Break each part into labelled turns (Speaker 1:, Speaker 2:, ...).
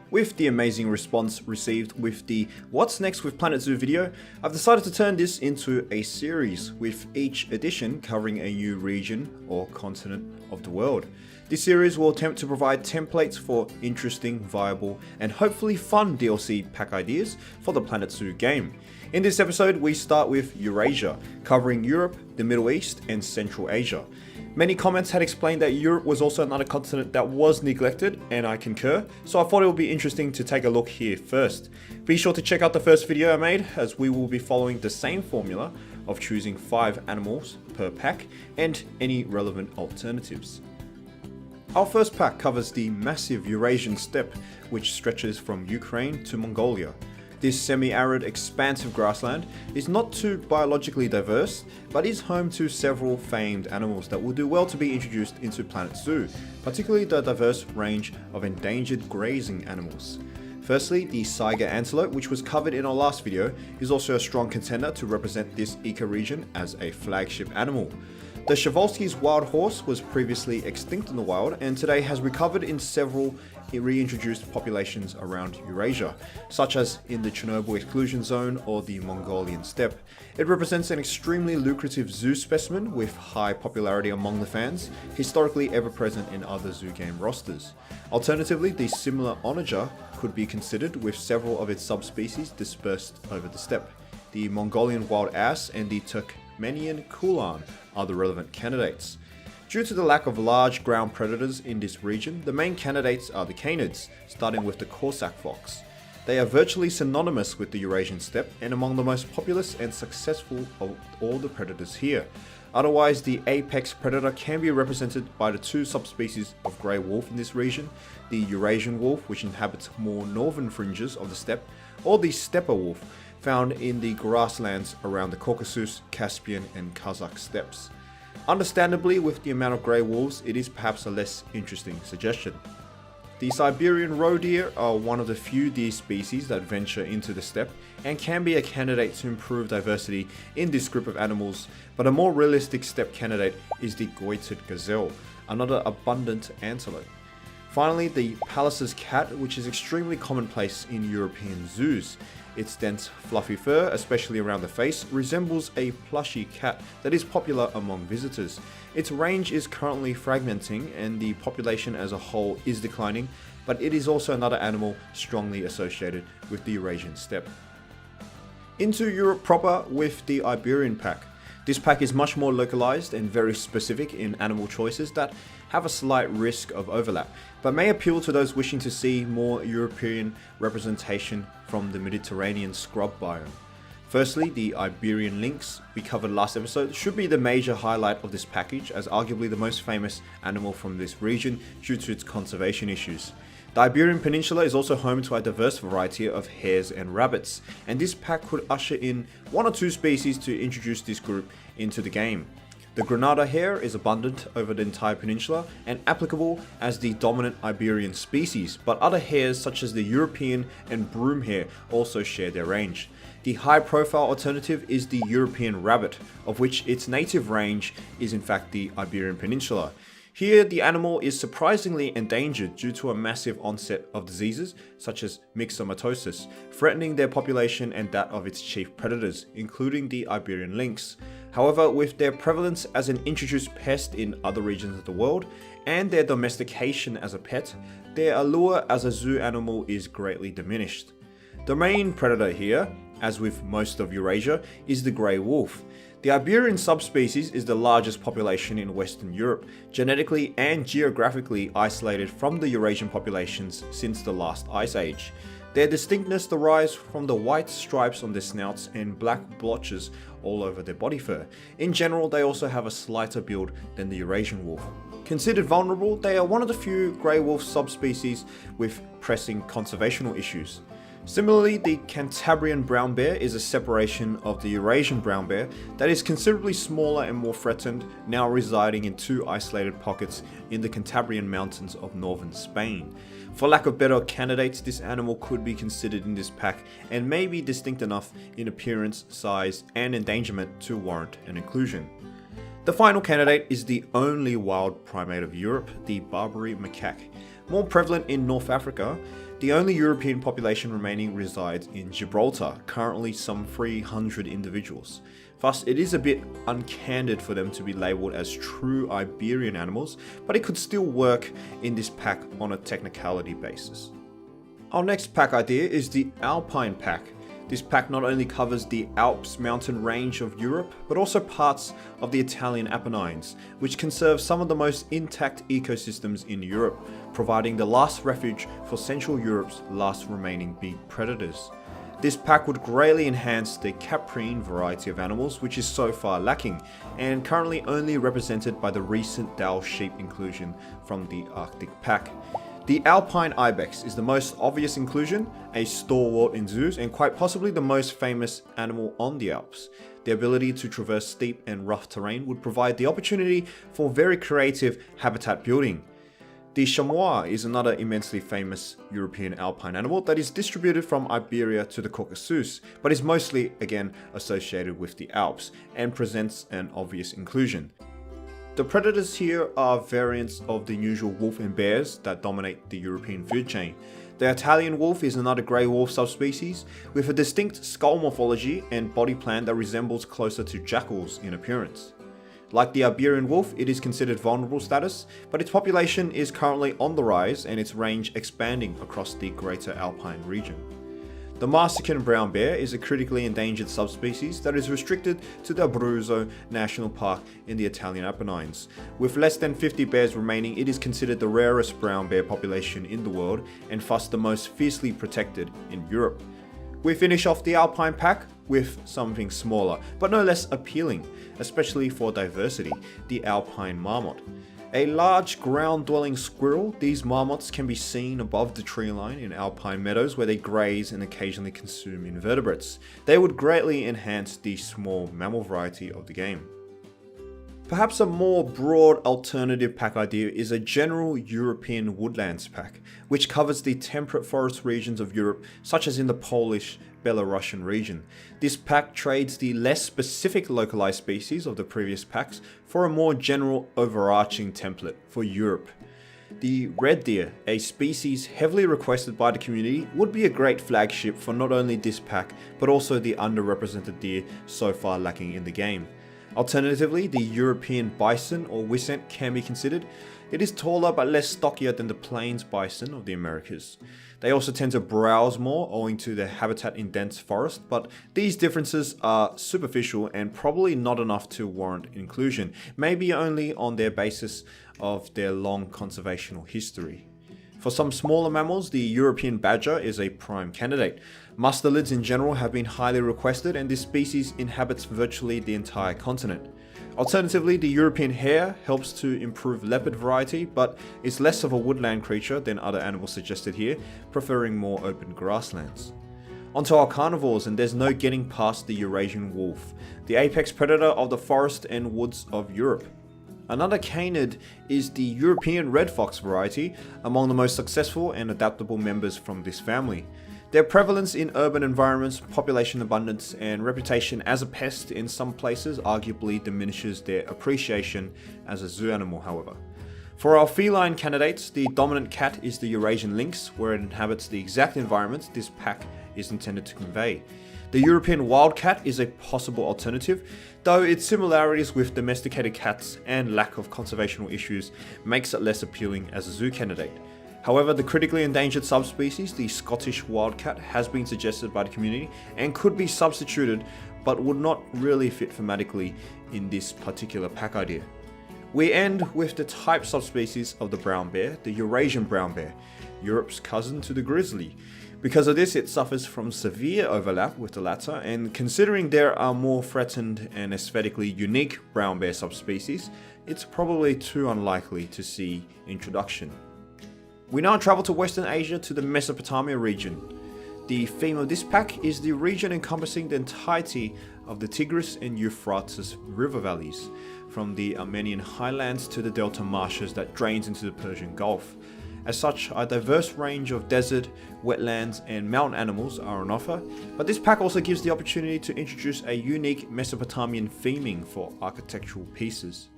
Speaker 1: With the amazing response received with the What's Next with Planet Zoo video, I've decided to turn this into a series, with each edition covering a new region or continent of the world. This series will attempt to provide templates for interesting, viable, and hopefully fun DLC pack ideas for the Planet Zoo game. In this episode, we start with Eurasia, covering Europe, the Middle East, and Central Asia. Many comments had explained that Europe was also another continent that was neglected, and I concur, so I thought it would be interesting to take a look here first. Be sure to check out the first video I made, as we will be following the same formula of choosing 5 animals per pack and any relevant alternatives. Our first pack covers the massive Eurasian steppe, which stretches from Ukraine to Mongolia. This semi-arid, expansive grassland is not too biologically diverse, but is home to several famed animals that will do well to be introduced into Planet Zoo, particularly the diverse range of endangered grazing animals. Firstly, the Saiga antelope, which was covered in our last video, is also a strong contender to represent this ecoregion as a flagship animal. The Przewalski's wild horse was previously extinct in the wild and today has recovered in several reintroduced populations around Eurasia, such as in the Chernobyl exclusion zone or the Mongolian steppe. It represents an extremely lucrative zoo specimen with high popularity among the fans, historically ever present in other zoo game rosters. Alternatively, the similar onager could be considered with several of its subspecies dispersed over the steppe. The Mongolian wild ass and the Turkmenian kulan are the relevant candidates. Due to the lack of large ground predators in this region, the main candidates are the canids, starting with the Corsac fox. They are virtually synonymous with the Eurasian steppe and among the most populous and successful of all the predators here. Otherwise, the apex predator can be represented by the 2 subspecies of grey wolf in this region, the Eurasian wolf, which inhabits more northern fringes of the steppe, or the steppe wolf, found in the grasslands around the Caucasus, Caspian and Kazakh steppes. Understandably, with the amount of grey wolves, it is perhaps a less interesting suggestion. The Siberian roe deer are one of the few deer species that venture into the steppe and can be a candidate to improve diversity in this group of animals, but a more realistic steppe candidate is the goitered gazelle, another abundant antelope. Finally, the Pallas's cat, which is extremely commonplace in European zoos. Its dense, fluffy fur, especially around the face, resembles a plushy cat that is popular among visitors. Its range is currently fragmenting and the population as a whole is declining, but it is also another animal strongly associated with the Eurasian steppe. Into Europe proper with the Iberian pack. This pack is much more localized and very specific in animal choices that have a slight risk of overlap, but may appeal to those wishing to see more European representation from the Mediterranean scrub biome. Firstly, the Iberian lynx we covered last episode should be the major highlight of this package, as arguably the most famous animal from this region due to its conservation issues. The Iberian Peninsula is also home to a diverse variety of hares and rabbits, and this pack could usher in 1 or 2 species to introduce this group into the game. The Granada hare is abundant over the entire peninsula and applicable as the dominant Iberian species, but other hares such as the European and broom hare also share their range. The high-profile alternative is the European rabbit, of which its native range is in fact the Iberian Peninsula. Here, the animal is surprisingly endangered due to a massive onset of diseases such as myxomatosis, threatening their population and that of its chief predators, including the Iberian lynx. However, with their prevalence as an introduced pest in other regions of the world, and their domestication as a pet, their allure as a zoo animal is greatly diminished. The main predator here, as with most of Eurasia, is the grey wolf. The Iberian subspecies is the largest population in Western Europe, genetically and geographically isolated from the Eurasian populations since the last ice age. Their distinctness derives from the white stripes on their snouts and black blotches all over their body fur. In general, they also have a slighter build than the Eurasian wolf. Considered vulnerable, they are one of the few grey wolf subspecies with pressing conservational issues. Similarly, the Cantabrian brown bear is a separation of the Eurasian brown bear that is considerably smaller and more threatened, now residing in 2 isolated pockets in the Cantabrian mountains of northern Spain. For lack of better candidates, this animal could be considered in this pack and may be distinct enough in appearance, size, and endangerment to warrant an inclusion. The final candidate is the only wild primate of Europe, the Barbary macaque. More prevalent in North Africa, The only European population remaining resides in Gibraltar, currently some 300 individuals. Thus, it is a bit uncandid for them to be labelled as true Iberian animals, but it could still work in this pack on a technicality basis. Our next pack idea is the Alpine pack. This pack not only covers the Alps mountain range of Europe, but also parts of the Italian Apennines, which conserve some of the most intact ecosystems in Europe, providing the last refuge for Central Europe's last remaining big predators. This pack would greatly enhance the caprine variety of animals, which is so far lacking, and currently only represented by the recent Dall sheep inclusion from the Arctic pack. The Alpine Ibex is the most obvious inclusion, a stalwart in zoos and quite possibly the most famous animal on the Alps. The ability to traverse steep and rough terrain would provide the opportunity for very creative habitat building. The chamois is another immensely famous European alpine animal that is distributed from Iberia to the Caucasus, but is mostly, again, associated with the Alps and presents an obvious inclusion. The predators here are variants of the usual wolf and bears that dominate the European food chain. The Italian wolf is another grey wolf subspecies with a distinct skull morphology and body plan that resembles closer to jackals in appearance. Like the Iberian wolf, it is considered vulnerable status, but its population is currently on the rise and its range expanding across the greater Alpine region. The Marsican brown bear is a critically endangered subspecies that is restricted to the Abruzzo National Park in the Italian Apennines. With less than 50 bears remaining, it is considered the rarest brown bear population in the world and thus the most fiercely protected in Europe. We finish off the Alpine pack with something smaller, but no less appealing, especially for diversity, the Alpine marmot. A large ground-dwelling squirrel, these marmots can be seen above the tree line in alpine meadows where they graze and occasionally consume invertebrates. They would greatly enhance the small mammal variety of the game. Perhaps a more broad alternative pack idea is a general European woodlands pack, which covers the temperate forest regions of Europe, such as in the Polish Belarusian region. This pack trades the less specific localized species of the previous packs for a more general overarching template for Europe. The red deer, a species heavily requested by the community, would be a great flagship for not only this pack, but also the underrepresented deer so far lacking in the game. Alternatively, the European bison or wisent can be considered. It is taller but less stockier than the plains bison of the Americas. They also tend to browse more owing to their habitat in dense forest, but these differences are superficial and probably not enough to warrant inclusion, maybe only on their basis of their long conservational history. For some smaller mammals, the European badger is a prime candidate. Mustelids in general have been highly requested, and this species inhabits virtually the entire continent. Alternatively, the European hare helps to improve leopard variety, but is less of a woodland creature than other animals suggested here, preferring more open grasslands. Onto our carnivores, and there's no getting past the Eurasian wolf, the apex predator of the forest and woods of Europe. Another canid is the European red fox variety, among the most successful and adaptable members from this family. Their prevalence in urban environments, population abundance, and reputation as a pest in some places arguably diminishes their appreciation as a zoo animal, however. For our feline candidates, the dominant cat is the Eurasian lynx, where it inhabits the exact environment this pack is intended to convey. The European wildcat is a possible alternative, though its similarities with domesticated cats and lack of conservational issues makes it less appealing as a zoo candidate. However, the critically endangered subspecies, the Scottish wildcat, has been suggested by the community and could be substituted, but would not really fit thematically in this particular pack idea. We end with the type subspecies of the brown bear, the Eurasian brown bear, Europe's cousin to the grizzly. Because of this, it suffers from severe overlap with the latter, and considering there are more threatened and aesthetically unique brown bear subspecies, it's probably too unlikely to see introduction. We now travel to Western Asia to the Mesopotamia region. The theme of this pack is the region encompassing the entirety of the Tigris and Euphrates river valleys, from the Armenian highlands to the delta marshes that drains into the Persian Gulf. As such, a diverse range of desert, wetlands, and mountain animals are on offer, but this pack also gives the opportunity to introduce a unique Mesopotamian theming for architectural pieces.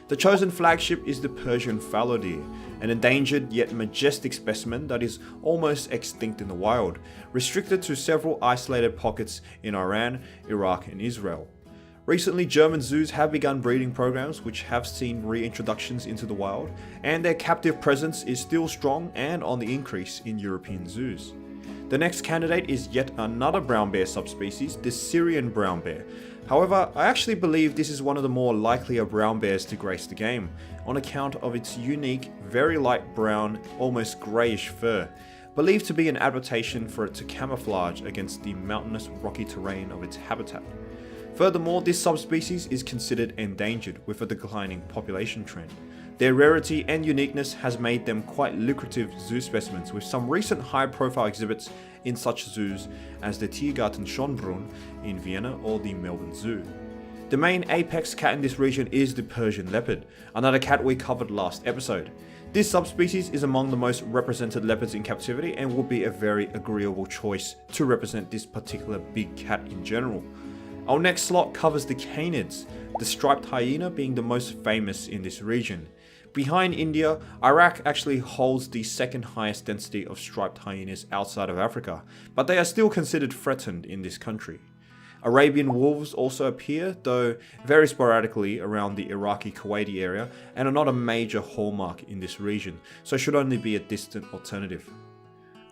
Speaker 1: The chosen flagship is the Persian fallow deer, an endangered yet majestic specimen that is almost extinct in the wild, restricted to several isolated pockets in Iran, Iraq and Israel. Recently, German zoos have begun breeding programs which have seen reintroductions into the wild, and their captive presence is still strong and on the increase in European zoos. The next candidate is yet another brown bear subspecies, the Syrian brown bear. However, I actually believe this is one of the more likelier brown bears to grace the game, on account of its unique, very light brown, almost greyish fur, believed to be an adaptation for it to camouflage against the mountainous rocky terrain of its habitat. Furthermore, this subspecies is considered endangered with a declining population trend. Their rarity and uniqueness has made them quite lucrative zoo specimens, with some recent high-profile exhibits in such zoos as the Tiergarten Schönbrunn in Vienna or the Melbourne Zoo. The main apex cat in this region is the Persian leopard, another cat we covered last episode. This subspecies is among the most represented leopards in captivity and would be a very agreeable choice to represent this particular big cat in general. Our next slot covers the canids, the striped hyena being the most famous in this region. Behind India, Iraq actually holds the second highest density of striped hyenas outside of Africa, but they are still considered threatened in this country. Arabian wolves also appear, though very sporadically around the Iraqi-Kuwaiti area, and are not a major hallmark in this region, so should only be a distant alternative.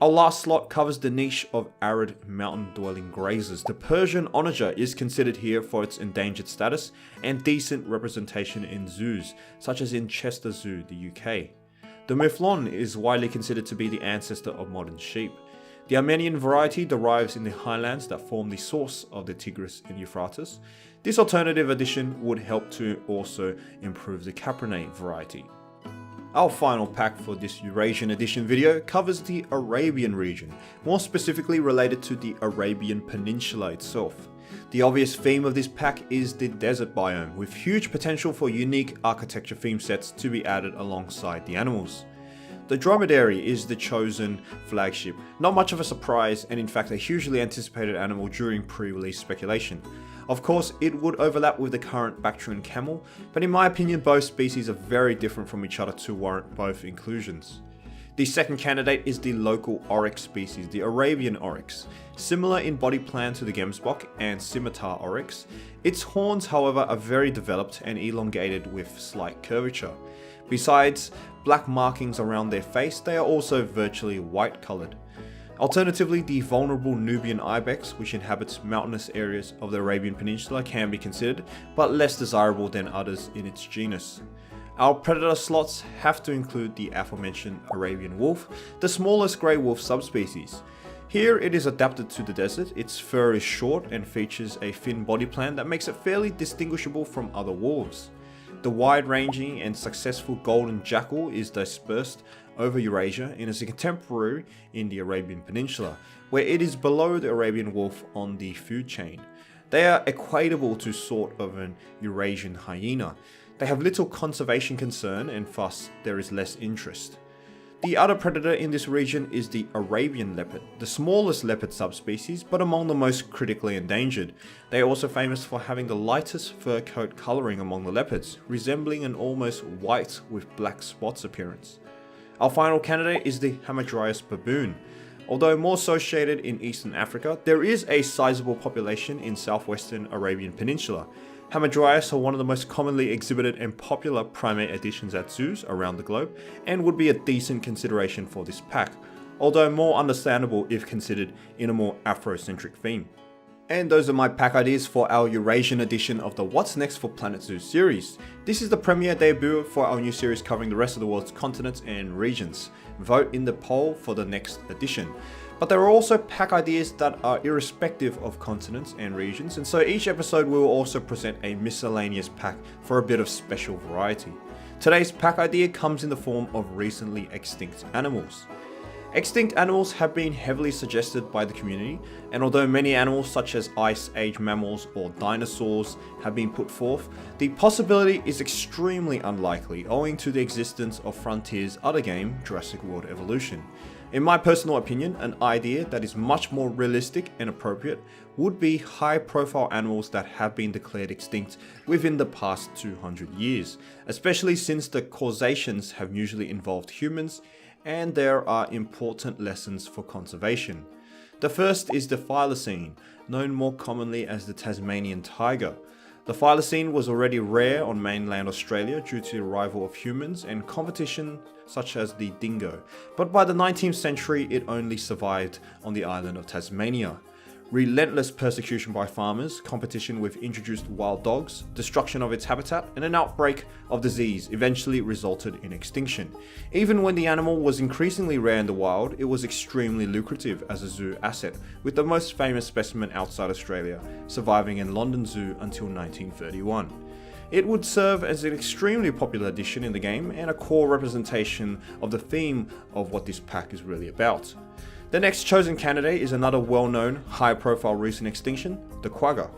Speaker 1: Our last slot covers the niche of arid mountain-dwelling grazers. The Persian onager is considered here for its endangered status and decent representation in zoos, such as in Chester Zoo, the UK. The mouflon is widely considered to be the ancestor of modern sheep. The Armenian variety derives in the highlands that form the source of the Tigris and Euphrates. This alternative addition would help to also improve the Caprine variety. Our final pack for this Eurasian edition video covers the Arabian region, more specifically related to the Arabian Peninsula itself. The obvious theme of this pack is the desert biome, with huge potential for unique architecture theme sets to be added alongside the animals. The dromedary is the chosen flagship, not much of a surprise and in fact a hugely anticipated animal during pre-release speculation. Of course, it would overlap with the current Bactrian camel, but in my opinion both species are very different from each other to warrant both inclusions. The second candidate is the local oryx species, the Arabian oryx. Similar in body plan to the gemsbok and scimitar oryx, its horns however are very developed and elongated with slight curvature. Besides black markings around their face, they are also virtually white coloured. Alternatively, the vulnerable Nubian ibex, which inhabits mountainous areas of the Arabian Peninsula, can be considered, but less desirable than others in its genus. Our predator slots have to include the aforementioned Arabian wolf, the smallest grey wolf subspecies. Here it is adapted to the desert, its fur is short and features a thin body plan that makes it fairly distinguishable from other wolves. The wide-ranging and successful golden jackal is dispersed over Eurasia and is a contemporary in the Arabian Peninsula, where it is below the Arabian wolf on the food chain. They are equatable to sort of an Eurasian hyena. They have little conservation concern and thus there is less interest. The other predator in this region is the Arabian leopard, the smallest leopard subspecies but among the most critically endangered. They are also famous for having the lightest fur coat colouring among the leopards, resembling an almost white with black spots appearance. Our final candidate is the Hamadryas baboon. Although more associated in Eastern Africa, there is a sizable population in southwestern Arabian Peninsula. Hamadryas are one of the most commonly exhibited and popular primate editions at zoos around the globe and would be a decent consideration for this pack, although more understandable if considered in a more Afrocentric theme. And those are my pack ideas for our Eurasian edition of the What's Next for Planet Zoo series. This is the premiere debut for our new series covering the rest of the world's continents and regions. Vote in the poll for the next edition. But there are also pack ideas that are irrespective of continents and regions, and so each episode we will also present a miscellaneous pack for a bit of special variety. Today's pack idea comes in the form of recently extinct animals. Extinct animals have been heavily suggested by the community, and although many animals such as Ice Age mammals or dinosaurs have been put forth, the possibility is extremely unlikely owing to the existence of Frontier's other game, Jurassic World Evolution. In my personal opinion, an idea that is much more realistic and appropriate would be high-profile animals that have been declared extinct within the past 200 years, especially since the causations have usually involved humans, and there are important lessons for conservation. The first is the thylacine, known more commonly as the Tasmanian tiger. The thylacine was already rare on mainland Australia due to the arrival of humans and competition such as the dingo, but by the 19th century it only survived on the island of Tasmania. Relentless persecution by farmers, competition with introduced wild dogs, destruction of its habitat, and an outbreak of disease eventually resulted in extinction. Even when the animal was increasingly rare in the wild, it was extremely lucrative as a zoo asset, with the most famous specimen outside Australia surviving in London Zoo until 1931. It would serve as an extremely popular addition in the game and a core representation of the theme of what this pack is really about. The next chosen candidate is another well-known, high-profile recent extinction, the quagga.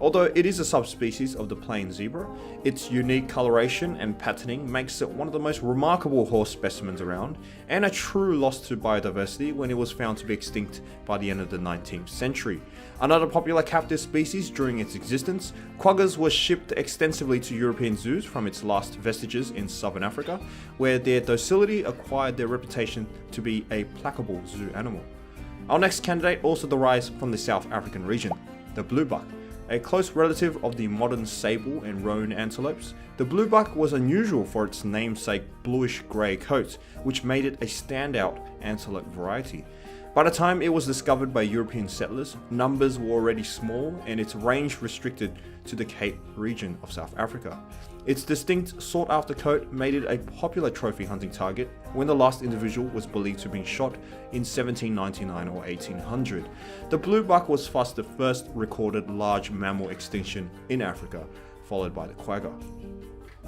Speaker 1: Although it is a subspecies of the plain zebra, its unique coloration and patterning makes it one of the most remarkable horse specimens around, and a true loss to biodiversity when it was found to be extinct by the end of the 19th century. Another popular captive species during its existence, quaggas were shipped extensively to European zoos from its last vestiges in southern Africa, where their docility acquired their reputation to be a placable zoo animal. Our next candidate also derives from the South African region, the bluebuck. A close relative of the modern sable and roan antelopes, the bluebuck was unusual for its namesake bluish-grey coat, which made it a standout antelope variety. By the time it was discovered by European settlers, numbers were already small and its range restricted to the Cape region of South Africa. Its distinct sought-after coat made it a popular trophy hunting target when the last individual was believed to have been shot in 1799 or 1800. The bluebuck was thus the first recorded large mammal extinction in Africa, followed by the quagga.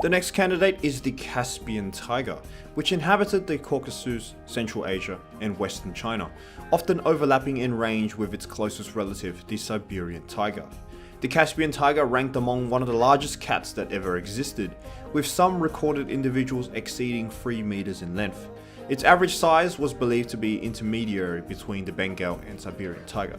Speaker 1: The next candidate is the Caspian tiger, which inhabited the Caucasus, Central Asia, and Western China, often overlapping in range with its closest relative, the Siberian tiger. The Caspian tiger ranked among one of the largest cats that ever existed, with some recorded individuals exceeding 3 meters in length. Its average size was believed to be intermediary between the Bengal and Siberian tiger.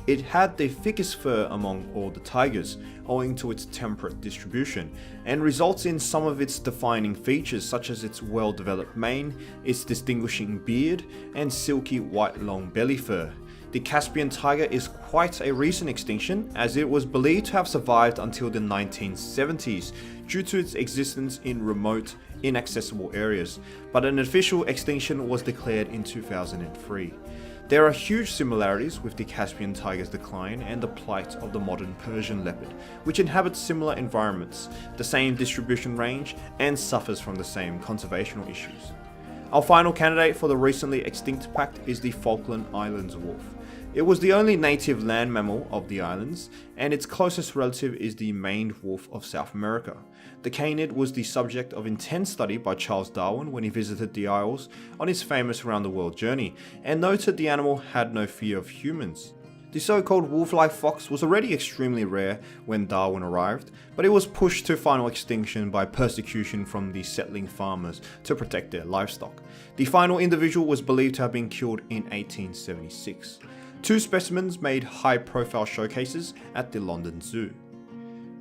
Speaker 1: It had the thickest fur among all the tigers, owing to its temperate distribution, and results in some of its defining features such as its well-developed mane, its distinguishing beard, and silky white long belly fur. The Caspian tiger is quite a recent extinction, as it was believed to have survived until the 1970s due to its existence in remote, inaccessible areas, but an official extinction was declared in 2003. There are huge similarities with the Caspian tiger's decline and the plight of the modern Persian leopard, which inhabits similar environments, the same distribution range, and suffers from the same conservational issues. Our final candidate for the recently extinct pack is the Falkland Islands wolf. It was the only native land mammal of the islands, and its closest relative is the maned wolf of South America. The canid was the subject of intense study by Charles Darwin when he visited the Isles on his famous round-the-world journey, and noted the animal had no fear of humans. The so-called wolf-like fox was already extremely rare when Darwin arrived, but it was pushed to final extinction by persecution from the settling farmers to protect their livestock. The final individual was believed to have been killed in 1876. 2 specimens made high-profile showcases at the London Zoo.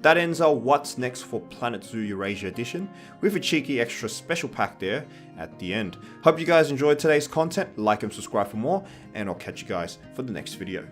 Speaker 1: That ends our What's Next for Planet Zoo Eurasia edition, with a cheeky extra special pack there at the end. Hope you guys enjoyed today's content, like and subscribe for more, and I'll catch you guys for the next video.